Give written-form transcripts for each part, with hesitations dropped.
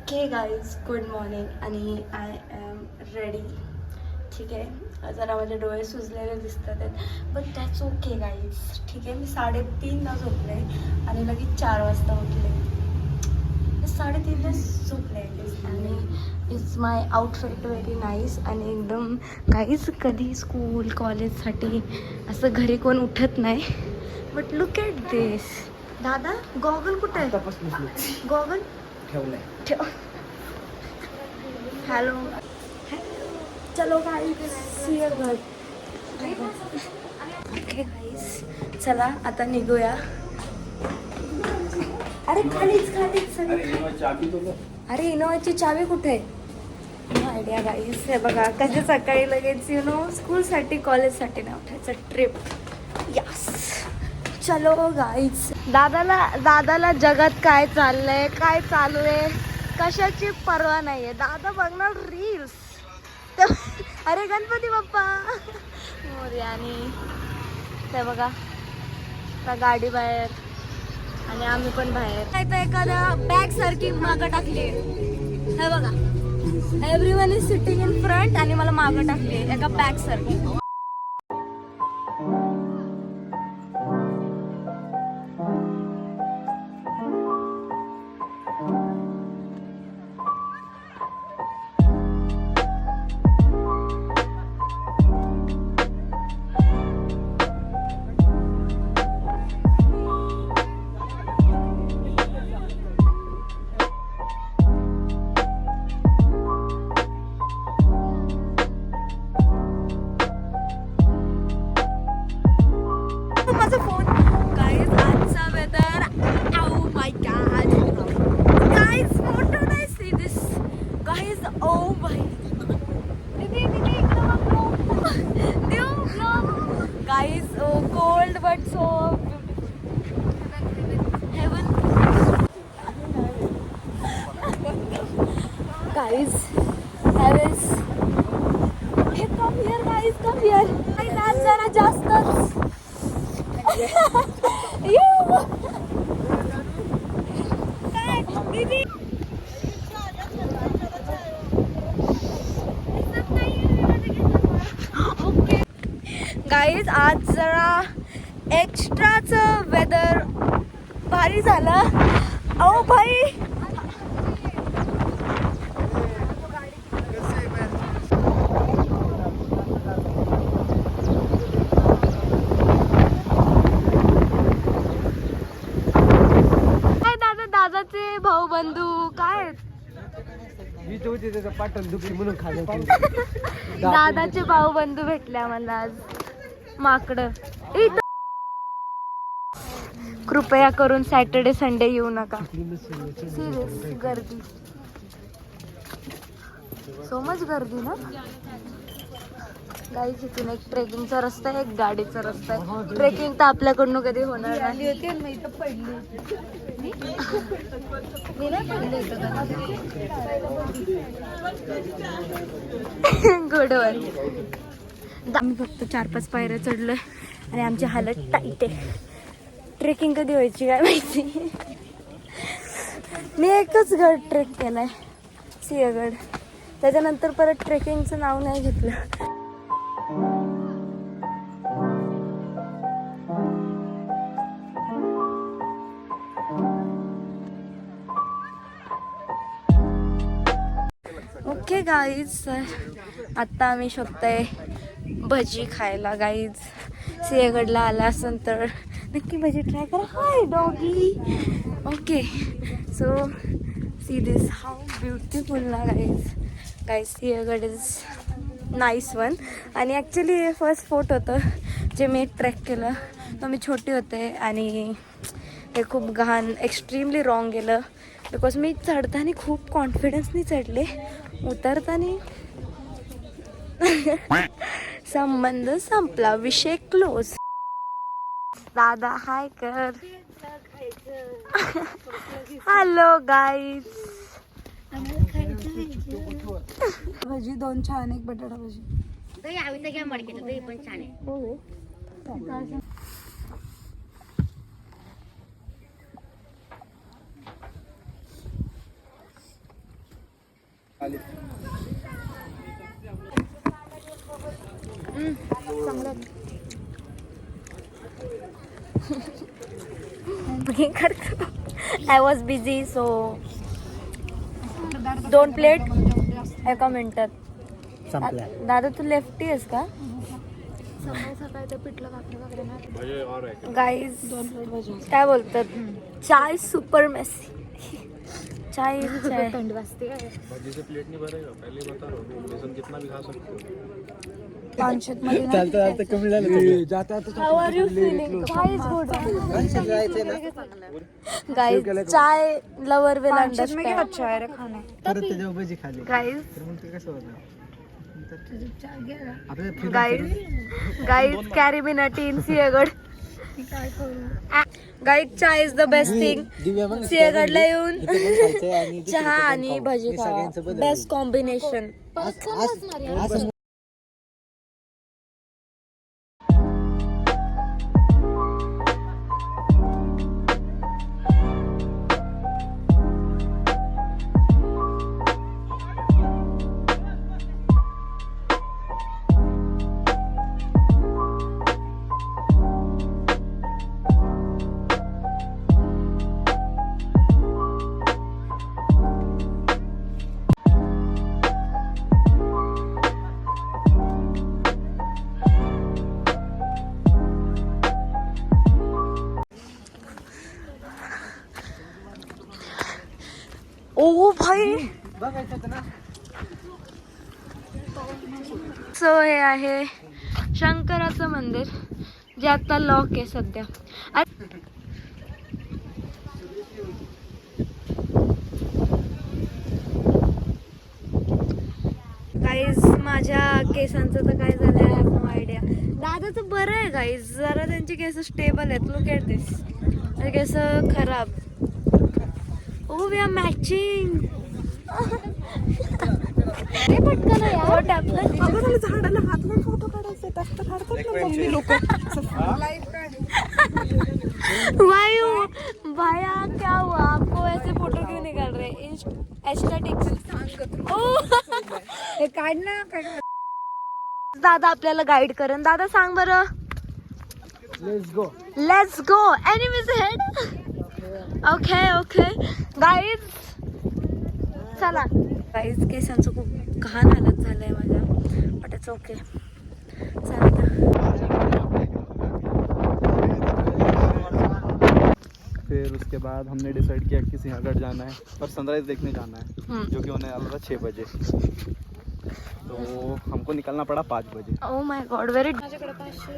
Okay guys, good morning आणि I am ready. ठीक आहे, जरा माझे डोळे सुजलेले दिसतात आहेत, बट दॅट्स ओके गाईज. ठीक आहे, मी 3:30ला झोपले आणि लगेच 4 वाजता उठले. 3:30ला झोपले आणि it's my outfit very nice. आणि एकदम गाईज, कधी स्कूल कॉलेजसाठी असं घरी कोण उठत नाही, बट लुक ॲट दिस. दादा, गॉगल कुठे आहे? गॉगल ठेव. हॅलो, चलो गाईज, सी यू घर. ओके गाईज, चला आता निघूया. अरे खालीच सगळं. अरे इनोवाची चावी कुठे आहे? No idea guys. हे बघा कसे सकाळी लगेच स्कूलसाठी कॉलेजसाठी नाही उठायचं. ट्रिप. यस, चलो गाईज. दादाला जगात काय चाललंय, काय चालू आहे, कशाची पर्वा नाहीये. दादा बघणार रील्स. अरे गणपती बाप्पा मोरया. आणि ते बघा आता गाडी बाहेर आणि आम्ही पण बाहेर. नाही तर एखाद्या बॅग सारखी मागं टाकली. हे बघा, everyone is sitting in front आणि मला मागं टाकली एका बॅग सारखी. माझा फोन. गाईज, आजचा weather, oh my god guys, मोठं नाही. See this guys, oh my. Guys, cold but so heaven. Guys, हॅवेस hey come here. Guys, come here. Guys, आज जरा जास्तच. गाईज, आज जरा एक्स्ट्राच वेदर भारी झालं. ओ भाई, दादाचे भाऊ बंधू काय पाटण दुखी म्हणून खाल्लं. दादाचे भाऊ बंधू भेटले आम्हाला आज. माकडं. कृपया करून सॅटर्डे संडे येऊ नका. सिरियस गर्दी, सो मच गर्दी ना गाईज. इथून एक ट्रेकिंगचा रस्ता आहे, एक गाडीचा रस्ता आहे. ट्रेकिंग तर आपल्याकडून कधी होणार नाही. गुडवर आम्ही फक्त 4-5 पायऱ्या चढलोय आणि आमची हालत टाईट आहे. ट्रेकिंग कधी व्हायची काय माहिती. मी एकच गड ट्रेक केलाय, सिंहगड. त्याच्यानंतर परत ट्रेकिंगचं नाव नाही घेतलं. ओके गाईज, आत्ता आम्ही शोधतोय भजी खायला. गाईज, सिंहगडला आला असेल तर नक्की भजी ट्राय करा. Hi doggy. Okay, so see this how beautiful ना guys. Sinhagad is nice one. आणि ॲक्च्युली हे फर्स्ट फोर्ट होतं जे मी ट्रॅक केलं. तर मी छोटी होते आणि हे खूप घाण एक्स्ट्रीमली रॉंग गेलं. बिकॉज मी चढताना खूप कॉन्फिडन्सनी चढले, उतरताना संबंध संपला, विषय क्लोज. दादा हाय कर. Hello guys. भजी 2 छान, एक बटाटा भजी. दही हवी तर घ्या मडकीचं, दही पण छान आहे. I was busy so 2 plate एका मिनिटात संपल्या. दादा तू लेफ्टी आहेस का? सकाळी ते पिठलं भाकरी गाईज 2 प्लेट भजी. काय बोलतात, चाय सुपर मेसी. चाय चाय. थंडी वाजते. भजी से पेट नहीं भरेगा, पहले ही बता रहा हूँ. बेसन कितना भी खा सकते हो. 500 मध्ये ना. चालतं कमी झालं. जाता how are you feeling? Chai is good. Guys chai lover will 500 में क्या अंडरस्टँड. अच्छा है रे खाने. परत त्याच्यावर भजी खाली. गाईज तर मग ते कसं होतं? चाय घे ना. आपल्याला फिरून गाईज कॅरी मी नटी इन सिंहगड. काय करू? Guys chai is the best thing. Divya मग सिंहगडला येऊन इथं पण खायचंय आणि तिथे चहा पण आणि खाऊ. भजी हे खावा, सगळ्यांचं बदल. Best combination. असं ओ भाई. बघायचं होतं ना. सो हे आहे शंकराचं मंदिर जे आता लॉक आहे सध्या. गाईज माझ्या केसांचं तर काय झालंय, आय हॅव नो आयडिया. दादाचं बरं आहे गाईज, जरा त्यांची केस स्टेबल आहेत. Look at this. माझे केस खराब. Oh we are matching. झाडाला हात लावून फोटो काढायचे तर काढतात ना मम्मी लोक. भाया क्या हुआ आपको ऐसे फोटो क्यों निकाल रहे? एस्थेटिक्स. हे काढ ना. दादा आपल्याला गाईड करेन. दादा सांग बरं. Let's go. Enemies head. Okay guys चला. गाईज केसांचं खूप घाण हालत झालंय माझ्या, बट इट्स ओके. फिर उसके बाद हमने डिसाइड किया कि सिंहगढ़ जाना है और सनराइज देखने जाना है, जो कि होने वाला था 6 बजे. तो हमको निकलना पड़ा 5 बजे. ओ माय गॉड, व्हेरी. माझ्याकडे 500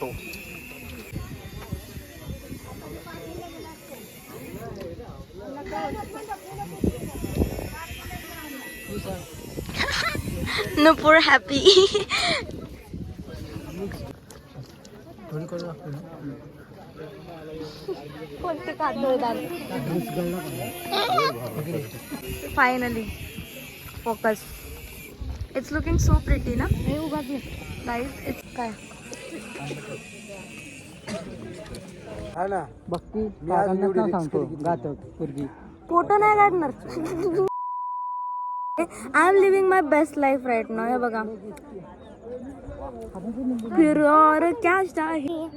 तो Nupur happy. कोणते काढलं? Finally focus. It's looking so pretty ना. हे उभा घे. गाईज इट्स काय हा ना. बघती काकांना सांगतो गातो पूर्वी. फोटो नाही काढणार. I am living my best life right now. हे बघा. फिर और क्या चाहिए.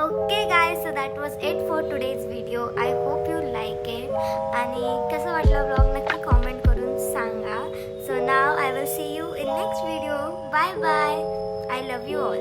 Okay guys, so that was it for today's video. I hope you like it. आणि कसं वाटलं ब्लॉग नक्की कॉमेंट करून सांगा. So now I will see you in next video. Bye bye. I love you all.